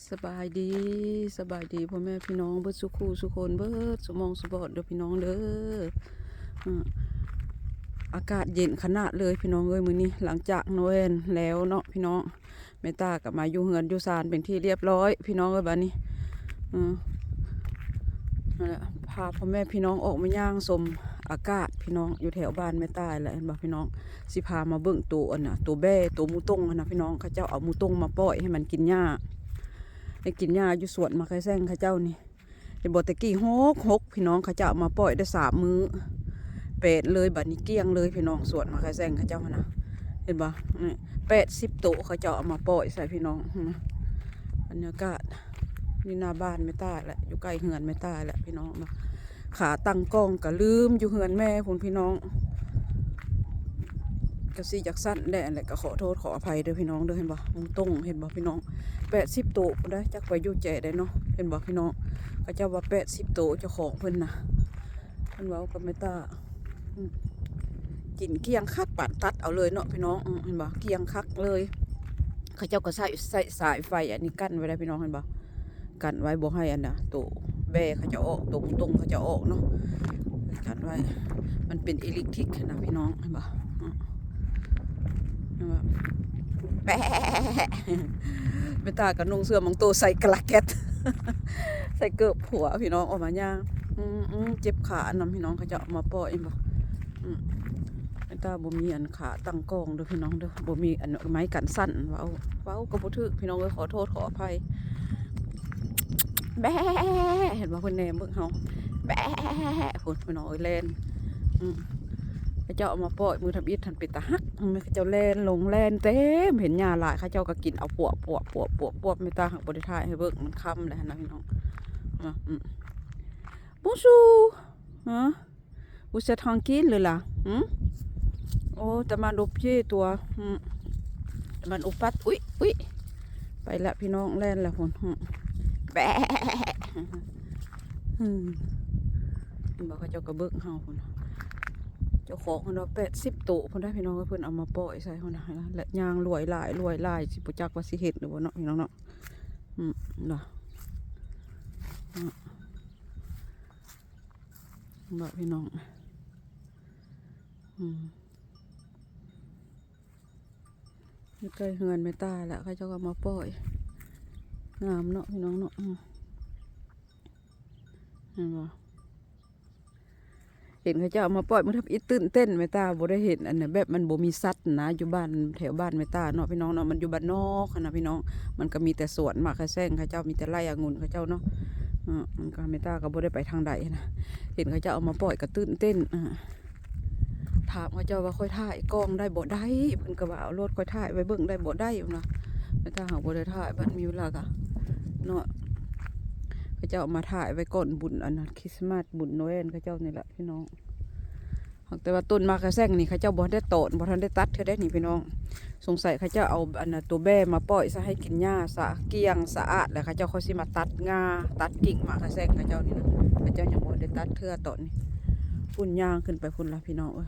สบายดีสบายดีพ่อแม่พี่น้องเบิดสุขูสุคนเบิดสมองสบอดเด้อพี่น้องเด้ออ่าอากาศเย็นขนาดเลยพี่น้องเอ้ยมื้อนี้หลังจากโนเวนแล้วเนาะพี่น้องแม่ตากับมาอยู่เฮือนอยู่ศาลเป็นที่เรียบร้อยพี่น้องเอ้ยบัดนี้อืมนั่นแหละพาพ่อแม่พี่น้องออกมาย่างชมอากาศพี่น้องอยู่แถวบ้านแม่ตาแหละเห็นบ่พี่น้องสิพามาเบิ่งตัวอันน่ะตัวแบ้ตัวหมูต้งนะพี่น้องเขาเจ้าเอาหมูต้งมาปล่อยให้มันกินหญ้าให้กินหญ้าอยู่สวนมาไคแซงเขาเจ้านี่เห็นบ่ตะกี้หกพี่น้องเขาเจ้ามาปล่อยได้3 มื้อเป็ดเลยบัดนี้เกลี้ยงเลยพี่น้องสวนมาไคแซงเขาเจ้านะเห็นบ่นี่80 ตัวเขาเจ้าเอามาปล่อยใส่พี่น้องบรรยากาศนี่หน้าบ้านไม่ตายแหละอยู่ใกล้เฮือนไม่ตายแหละพี่น้องมาขาตั้งกล้องก็ลืมอยู่เฮือนแม่คุณพี่น้องก็สิจากสั้นแดดแหละก็ขอโทษขออภัยเด้อพี่น้องเด้อเห็นบ่มึงต้งเห็นบ่พี่น้อง80 ตัวได้จักไปอยู่แจได้เนาะเห็นบ่พี่น้องเขาเจ้าว่า80 ตัวเจ้าของเพิ่นน่ะเพิ่นเว้ากับแม่ตากินเกี้ยงคักปานตัดเอาเลยเนาะพี่น้องเห็นบ่เกี้ยงคักเลยเขาเจ้าก็ใส่สายไฟอันนี้กั้นไว้ได้พี่น้องเห็นบ่กันไว้บ่ให้อันน่ะตัวแบเขาจะออกตรงเขาจะออกเนาะกันไว้มันเป็นอิเล็กทริกนะพี่น้องเห็นบ่แปะไม่ตากับนุ่งเสื้อมังโตใส่กระแกตใส่เกิบผัวพี่น้องออกมาย่างเจ็บขาอันนั้นพี่น้องเขาจะมาปล่อยบ่ไม่ตาบ่มีอันขาตั้งกองเด้อพี่น้องเด้อบ่มีอันไม้กันสั้นเว้าก็บ่ถูกพี่น้องเอ้ยขอโทษขออภัยแบะเห็นบ่เพิ่นแหนมเบิ่งเฮาแบะพุ่นพี่น้องเอ้ยแล่นเขาเจ้าเอามาปล่อยมือทำอิฐทันเป็นตาฮักเขาเจ้าแล่นลงแล่นเต็มเห็นหญ้าหลายเขาเจ้าก็กินเอาปวบไม่ตาหักบ่ได้ถ่ายให้เบิ่งมันค่ำแล้วนะพี่น้องBonjour hein vous êtes tranquille là oh แต่มันอบเย่ตัวมันอบปัดอุ้ยไปละพี่น้องแล่นละคนแบะบอกเขาเจ้ากระเบื้องเฮาคนเจ้าของคนเรา80 ตัวคนได้พี่น้องก็เพิ่นเอามาปล่อยใส่คนนะและยางรวยลายสิปุจักว่าสิเห็ดหรือว่าเนาะพี่น้องเนาะเนาะบอกพี่น้องอยู่ใกล้เฮือนไม่ตายแล้วเขาเจ้าก็มาปล่อยงามเนาะพี่น้องเนาะเห็นบ่เห็นเขาเจ้าเอามาปล่อยมันทับอีตื่นเต้นไม่ตาบ่ได้เห็นอันนี้แบบมันบ่มีสัตว์นะอยู่บ้านแถวบ้านไม่ตาเนาะพี่น้องเนาะมันอยู่บ้านนอกนะพี่น้องมันก็มีแต่สวนหมากไคแซงเขาเจ้ามีแต่ไร่องุ่นเขาเจ้าเนาะมันก็ไม่ตาก็บ่ได้ไปทางใดนะเห็นเขาเจ้าเอามาปล่อยก็ตื่นเต้นถามเขาเจ้าว่าค่อยถ่ายกล้องได้บ่ได้เพิ่นก็ว่าเอารถค่อยถ่ายไว้เบิ่งได้บ่ได้นะไม่ตาหาบ่ได้ถ่ายบัดมีเวลาก็เนาะเขาเจ้ามาถ่ายไว้ก่อนบุญอันนั้นคริสต์มาสบุญโนเอลเขาเจ้านี่แหละพี่น้องแต่ว่าต้นมากระแซงนี่เขาเจ้าบ่ได้โตนบ่ทันได้ตัดเธอได้นี่พี่น้องสงสัยเขาเจ้าเอาอันนั้นตัวแบ่มาปล่อยซะให้กินหญ้าสะเกียงสะอาดแล้วเขาเจ้าเขาสิมาตัดงาตัดกิ่งมากระแซงเขาเจ้านี่นะเขาเจ้ายังบ่ได้ตัดเธอตอนนี้พุ่นย่างขึ้นไปพุ่นละพี่น้องเอ้ย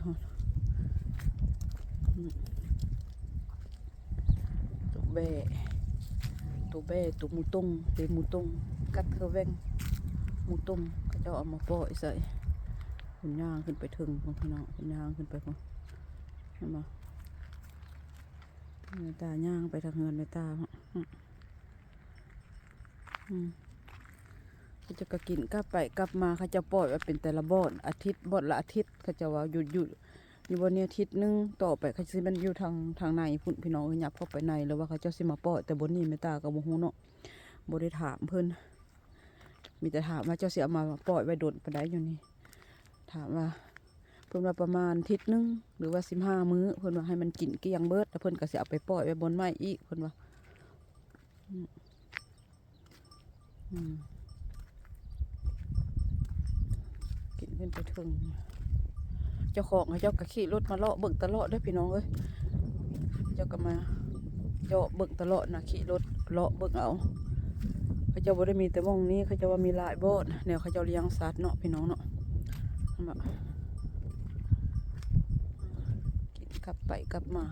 ตัวแบ่ตัวหมูต้งเป็นหมูต้งกัดเธอแวงหมูต้งเขาเจ้าเอามาปล่อยใส่คุณย่างขึ้นไปถึงพี่น้องคุณย่างขึ้นไปพุ่นเห็นไหมเมตาย่างไปทางเงินเมตาเขาจะกินกลับไปกลับมาเขาจะปล่อยว่าเป็นแต่ละบ่อนอาทิตย์บ่อนละอาทิตย์เขาจะว่าหยุดอยู่บนนี้อาทิตย์นึงต่อไปเขาจะมันอยู่ทางในพุ่นพี่น้องหยับเข้าไปในหรือว่าเขาจะสิมาปล่อยแต่บนนี้เมตากับโมโหเนาะบ่ได้ถามเพิ่นมีแต่ถามว่าเจ้าเสียมาปล่อยไว้โดนไปได้อยู่นี่ถามว่าเพิ่นว่าประมาณอาทิตย์นึงหรือว่า15 มื้อเพิ่นว่าให้มันกินเกลี้ยงเบิดแล้วเพิ่นก็สิเอาไปปล่อยไว้บนไม้อีกเพิ่นว่ากินขึ้นไปถึงเจ้าของเขาเจ้าก็ขี่รถมาเลาะเบิ่งตลอดด้วยพี่น้องเอ้ยเจ้าก็มาเจาะเบิ่งตลอดนะขี่รถเลาะเบิ่งเอาเขาเจ้าบ่ได้มีแต่วงนี้เขาเจ้าว่ามีหลายบ่อนแนวเขาเจ้าเลี้ยงสัตว์เนาะพี่น้องเนาะกินกลับไปกลับมา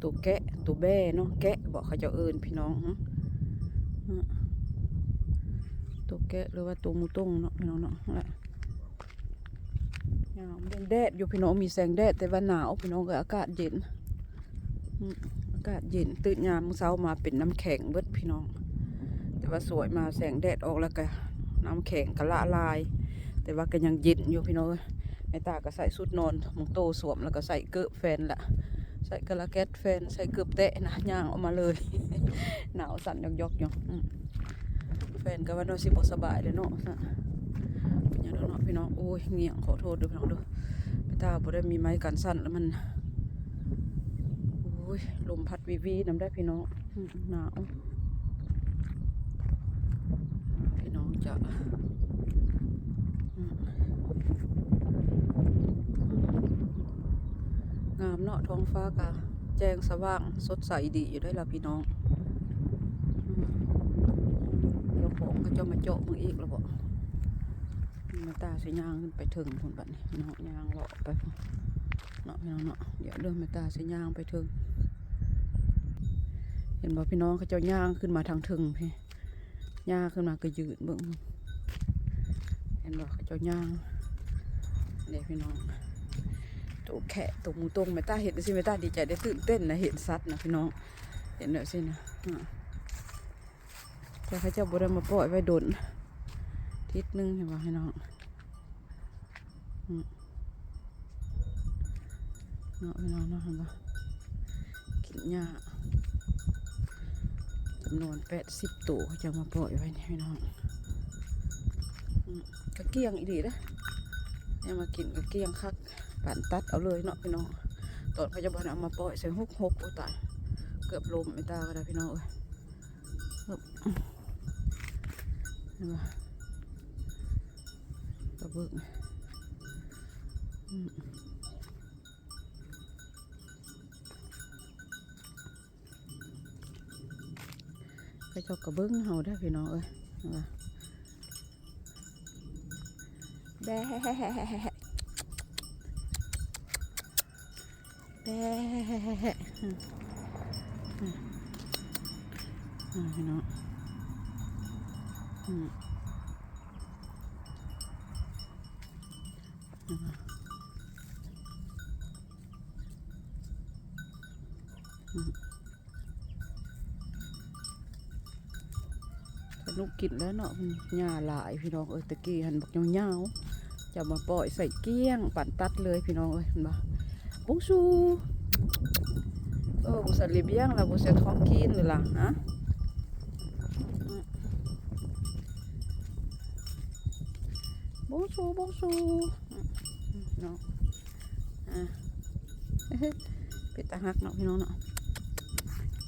ตัวแกะตัวแบ่เนาะแกะบอกเขาเจ้าเอิญพี่น้องตัวแกะหรือว่าตัวมูต้งเนาะพี่น้องเนาะแหละมันแดดอยู่พี่น้องมีแสงแดดแต่ว่าหนาวพี่น้องก็อากาศเย็นอากาศเย็นตื่นยามมื้อเช้ามาเป็นน้ำแข็งเบิดพี่น้องแต่ว่าสวยมาแสงแดดออกแล้วก็น้ำแข็งก็ละลายแต่ว่าก็ยังเย็นอยู่พี่น้องแม่ตาก็ใส่ชุดนอนมุงโตสวมแล้วก็ใส่เกลือแฟนละใส่กระแกตแฟนใส่เกือบแตะนะย่างออกมาเลย หนาวสั่นยอกอยู่แฟนก็ว่าน้อยสิบ่สบายเลยเนาะเป็นอย่างนั้นเนาะพี่น้องโอ้ยเงี่ยงขอโทษด้วยพี่น้องด้วยแม่ตาบ่ได้มีไม้กันสั่นแล้วมันโอ้ยลมพัดวีน้ำได้พี่น้องหนาวพี่น้องจะงามเนาะท้องฟ้ากะแจ้งสว่างสดใสดีอยู่ได้ละพี่น้องเดี๋ยวของก็จะมาเจาะมึงอีกแล้วบอกมาตาสิย่างขึ้นไปถึงคนบัดนี้เนาะย่างเลาะไปเนาะพี่น้องเนาะเดี๋ยวเรื่องมาตาสิย่างไปถึงเห็นบอกพี่น้องเขาจะย่างขึ้นมาทางถึงพี่ย่างขึ้นมาก็ยืดเบิ่งเห็นบอกเขาจะย่างเดี๋ยวพี่น้องตัวแขะตัวมูตรงแม่ตาเห็นสิแม่ตาดีใจได้ตื่นเต้นนะเห็นสัตว์นะพี่น้องเห็นเด้อสินะแต่เขาเจ้าบุได้มาปล่อยไว้โดนทิศนึงเห็นป่ะพี่น้องเนาะพี่น้องเนาะเห็นป่ะกินหญ้าจำนวน80 ตัวเขาจะมาปล่อยไว้นี่พี่น้องกระเกียงอีดีนะเนี่ยมากินกระเกียงคักปั่นตัดเอาเลยเนาะพี่น้องตอนเขาจะบอกเอามาปล่อยใส่หกโอ้ตายเกือบลมไม่ตาก็ได้พี่น้องเอ้ยเห็นปะกระเบื้องก็จะกระเบื้องเฮาได้พี่น้องเอ้ยเห็นปะแบ่แบ่พี่น้องสนุกกินแล้วเนาะหญ้าหลายพี่น้องเอ้ยตะกี้หันบักยาวๆจะมาปล่อยใส่เกี้ยงปั่นตัดเลยพี่น้องเอ้ยเห็นปะบุซูบุษรีเบียงแล้วบุษท้องกินหรือล่ะฮะบุซูเนาะเป็ดตาหักเนาะพี่น้องเนาะ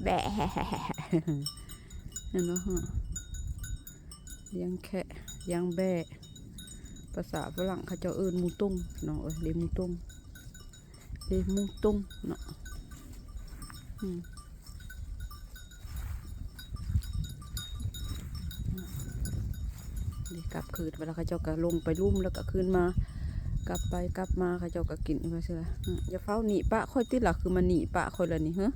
แบะเห็นเนาะเลี้ยงแค่เลี้ยงแบะภาษาฝรั่งเขาจะเอิ้นมูตุ้งเนาะเลี้ยงมูตุ้งเนาะกลับคืนเวลาเขาเจ้าก็ลงไปลุ่มแล้วก็คืนมากลับไปกลับมาเขาเจ้าก็กินไปเชื่ออย่าเฝ้าหนีปะค่อยติดหลักคือมันหนีปะค่อยละนี่ฮะ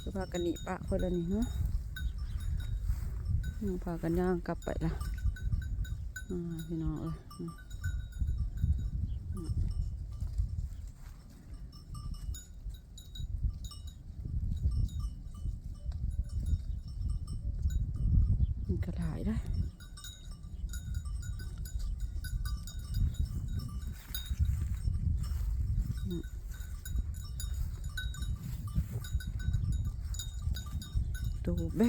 คือพากันหนีปะค่อยละนี่ฮะพากันย่างกลับไปละพี่น้องมันกระถ่ายได้ตัวแ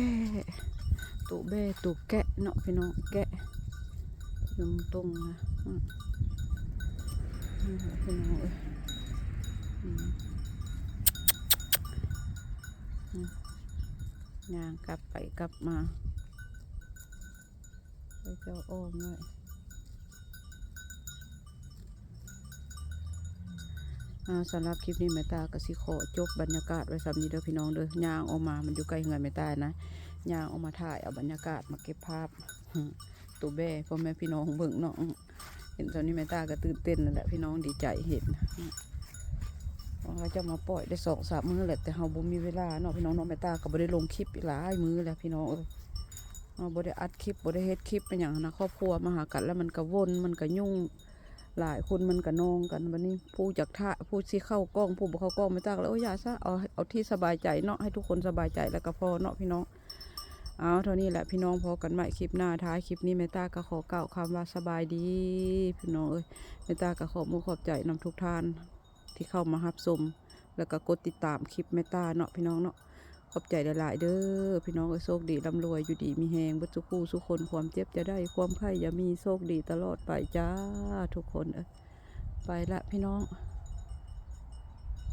บ่ตัวแกะเนาะพี่น้องแกะยมตรงนะพี่น้องเอ้ยย่างกลับไปกลับมาไปเจ้าอ้อมเลยสำหรับคลิปนี้แม่ตาก็สิขอจบบรรยากาศไว้สำนี้เด้อพี่น้องเด้อย่างออกมามันอยู่ใกล้เฮือนแม่ตานะย่างออกมาถ่ายเอาบรรยากาศมาเก็บภาพตัวแบ่พ่อแม่พี่น้องเบิ่งเนาะเห็นตอนนี้แม่ตาก็ตื่นเต้นนั่นแหละพี่น้องดีใจเห็น เขาจะมาปล่อยได้2-3 มื้อแหละแต่เฮาบ่มีเวลาเนาะพี่น้องเนาะแม่ตาก็บ่ได้ลงคลิปอีกหลายมื้อแล้วพี่น้องบ่ได้อัดคลิปบ่ได้เฮ็ดคลิปเป็นหยังนะครอบครัวมาหากันแล้วมันก็วนมันก็ยุ่งหลายคนมันก็นองกันบัดนี้ผู้จากท่าผู้สิเข้ากล้องผู้บ่เข้ากล้องแม่ตาก็เลยอย่าซะเอาที่สบายใจเนาะให้ทุกคนสบายใจแล้วก็พอเนาะพี่น้องเอาเท่านี้แหละพี่น้องพอกันใหม่คลิปหน้าท้ายคลิปนี้แม่ตาก็ขอกล่าวคำว่าสบายดีพี่น้องแม่ตาก็ขอบมุขขอบใจนำทุกท่านที่เข้ามารับชมแล้วก็กดติดตามคลิปแม่ตาเนาะพี่น้องเนาะขอบใจหลายๆเด้อพี่น้องโชคดีร่ำรวยอยู่ดีมีแหงบัดสุขสุขคนความเจ็บจะได้ความไข้อย่ามีโชคดีตลอดไปจ้าทุกคนไปละพี่น้อง